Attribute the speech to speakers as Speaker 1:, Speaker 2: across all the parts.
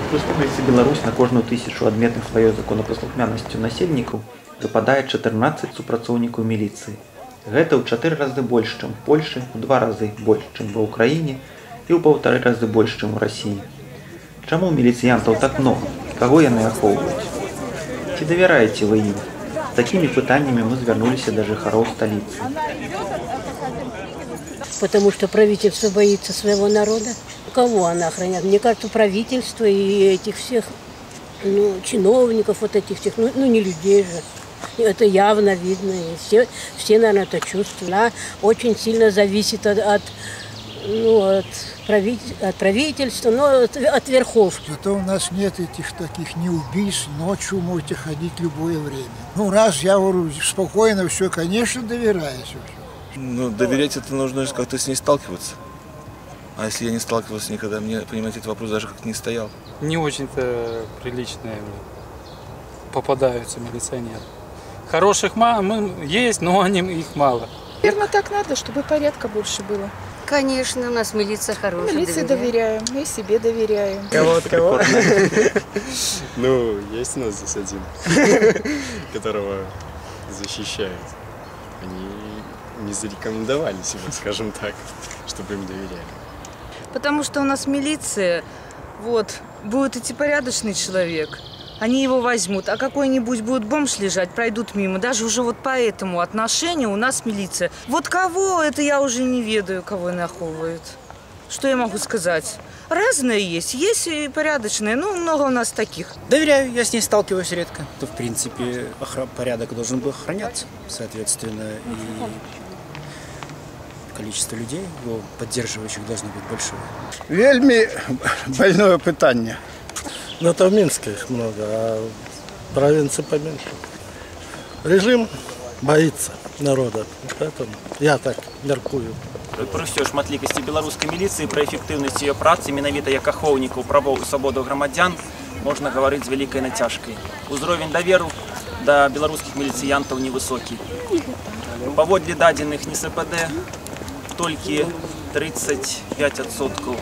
Speaker 1: У Рэспубліцы Беларусь на кожную тысячу адметных сваёй законапаслухмянасцю насельнікаў выпадае 14 супрацоўнікаў міліцыі. Гэта ў 4 разы больш, чым у Польшы, у 2 разы больш, чым ва ўкраіне і ў 1,5 разы больш, чым у Расіі. Чаму міліцыянтаў так много? Каго яны ахоўваюць? Ці давяраеце вы ім? З такімі пытаннямі мы звярнуліся да жыхароў сталіцы.
Speaker 2: Потому что правительство боится своего народа. Кого она охраняет? Мне кажется, правительство и этих всех чиновников, вот этих всех, не людей же. Это явно видно, и все, наверное, это чувствуют. Она очень сильно зависит от правительства, от верхов.
Speaker 3: Зато у нас нет этих таких ни убийств, ночью можете ходить любое время. Раз я говорю, спокойно все, конечно, доверяюсь.
Speaker 4: Доверять это нужно как-то с ней сталкиваться. А если я не сталкивался никогда, мне, понимаете, этот вопрос даже как-то не стоял.
Speaker 5: Не очень-то приличные попадаются милиционеры. Хороших есть, но их мало.
Speaker 6: Наверное, так надо, чтобы порядка больше было.
Speaker 2: Конечно, у нас милиция хорошая.
Speaker 6: Милиции доверяем, мы себе доверяем.
Speaker 7: Кого? Есть у нас здесь один, которого защищают. Они не зарекомендовали себя, скажем так, чтобы им доверяли.
Speaker 8: Потому что у нас милиция, будет идти порядочный человек, они его возьмут, а какой-нибудь будет бомж лежать, пройдут мимо. Даже уже по этому отношению у нас милиция. Кого, это я уже не ведаю, кого наховывают. Что я могу сказать? Разные есть и порядочные, много у нас таких.
Speaker 9: Доверяю, я с ней сталкиваюсь редко. В принципе, порядок должен был охраняться, соответственно, и количество людей, его поддерживающих, должно быть большое.
Speaker 10: Вельми больное питание.
Speaker 11: Это в Минске их много, а в провинции поменьше. Режим боится народа, поэтому я так мяркую.
Speaker 12: Пры ўсёй шматлікасці беларускай міліцыі, пра эфектыўнасць яе працы, менавіта як ахоўнікаў правоў і свабодаў грамадзян, можна гаварыць з вялікай нацяжкай. Узровень даверу да беларускіх міліцыянтаў невысокі. Паводле дадзеных НСПД, толькі 35%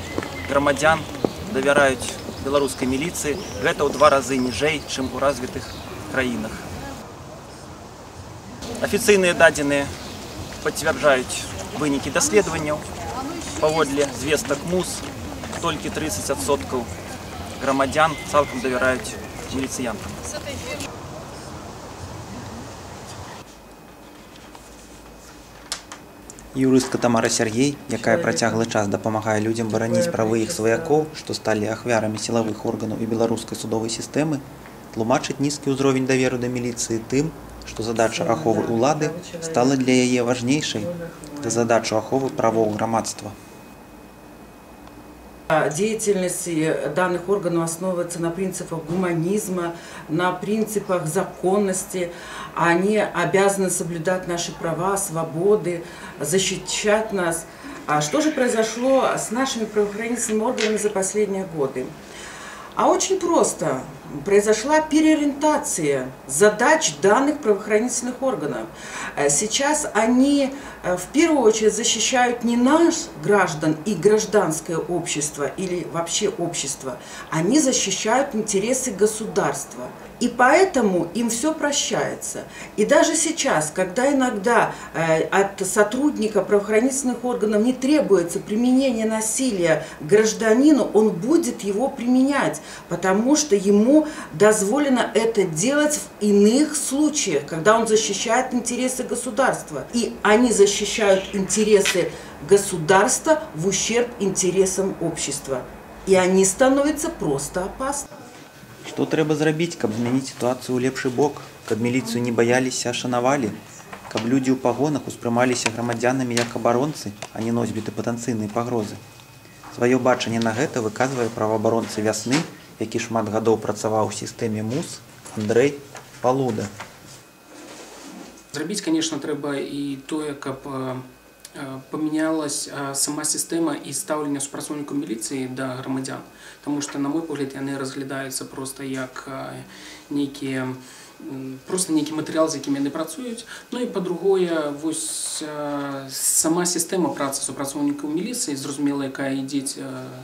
Speaker 12: грамадзян давяраюць беларускай міліцыі. Гэта ў 2 разы ніжэй, чым у развітых краінах. Афіцыйныя дадзеныя пацвярджаюць вынікі даследаванняў. Паводле звестак МУС, толькі 30% грамадзян цалкам давяраюць міліцыянтам.
Speaker 1: Юрыстка Тамара Сергей, якая працяглы час дапамагае людзям бараніць правы іх сваякоў, што сталі ахвярамі сілавых органаў і беларускай судовай сістэмы, тлумачыць нізкі ўзровень даверу да міліцыі тым, што задача аховы ўлады стала для яе важнейшай за задачу аховы правоў грамадства.
Speaker 13: Деятельность данных органов основывается на принципах гуманизма, на принципах законности. Они обязаны соблюдать наши права, свободы, защищать нас. А что же произошло с нашими правоохранительными органами за последние годы? А очень просто. Произошла переориентация задач данных правоохранительных органов. Сейчас они в первую очередь защищают не нас, граждан и гражданское общество или вообще общество, они защищают интересы государства. И поэтому им все прощается. И даже сейчас, когда иногда от сотрудника правоохранительных органов не требуется применение насилия к гражданину, он будет его применять, потому что ему дозволено это делать в иных случаях, когда он защищает интересы государства. И они защищают интересы государства в ущерб интересам общества. И они становятся просто опасны.
Speaker 1: Што трэба зрабіць, каб змяніць сітуацыю ў лепшы бок, каб міліцыю не баяліся, а шанавалі, каб людзі ў пагонах успрымаліся грамадзянамі як абаронцы, а не носьбіты патэнцыйнай пагрозы. Сваё бачанне на гэта выказвае праваабаронца «Вясны», які шмат гадоў працаваў у сістэме МУС, Андрэй Палуда.
Speaker 14: Зрабіць, конечно, трэба і тое, каб памянялась сама сістэма і стаўленне супрацоўнікаў міліцыі да грамадзян. Таму што, на мой погляд, яны разглядаюцца проста як нейкі матэрыял, з якім яны працуюць. Ну і па-другое, вось сама сістэма працы супрацоўнікаў міліцыі, зразумела, якая ідзе,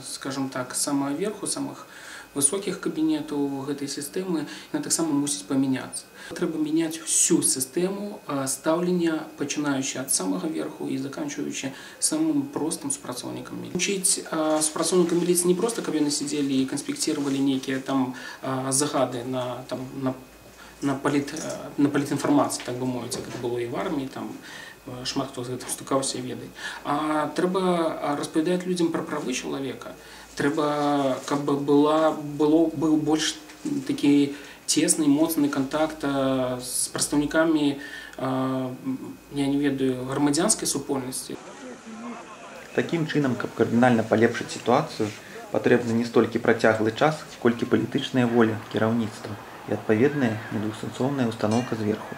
Speaker 14: скажем так, з самага верху, самых высокіх кабінетаў гэтай сістэмы, яна таксама мусіць памяняцца. Трэба мяняць всю сістэму стаўлення, пачынаючы ад самага верху і заканчиваючы самым простым супрацоўнікам міліцыі. Учыць супрацоўнікам міліцыі не проста, каб яны сидзелі і канспектировали нейкія там загады на палітінфармацыі, так бы мовіць, як это было і в арміі, там шмат хто з гэтым стукаўся і ведае. А трэба распавядаць людзям пра правы чалавека. Трэба, каб быў больш такі цесны, моцны кантакт з прадстаўнікамі, я не ведаю, грамадзянскай супольнасці.
Speaker 1: Такім чынам, каб кардынальна палепшыць сітуацыю, патрэбны не столькі працяглы час, колькі палітычная воля кіраўніцтва і адпаведная недвухсэнсоўная установка зверху.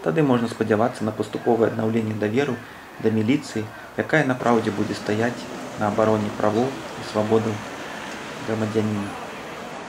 Speaker 1: Тады можна спадзявацца на паступовае аднаўленне даверу да міліцыі, якая напраўдзе будзе стаяць на абароне правоў і свабодаў грамадзяніна.